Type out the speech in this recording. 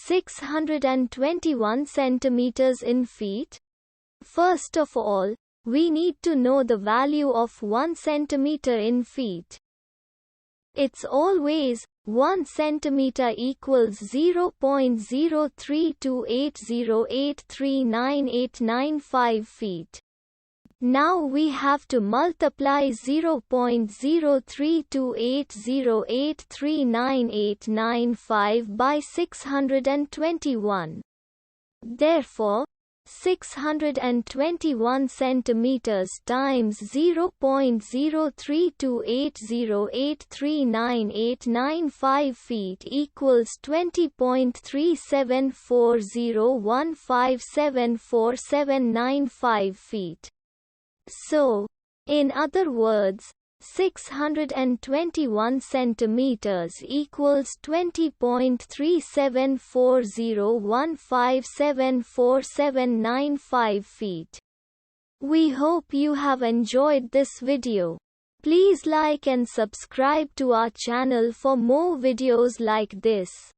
621 centimeters in feet? First of all, we need to know the value of 1 centimeter in feet. It's always 1 centimeter equals 0.03280839895 feet. Now we have to multiply 0.03280839895 by 621. Therefore, 621 centimeters times 0.03280839895 feet equals 20.3740157479 feet. So, in other words, 621 centimeters equals 20.3740157479 feet. We hope you have enjoyed this video. Please like and subscribe to our channel for more videos like this.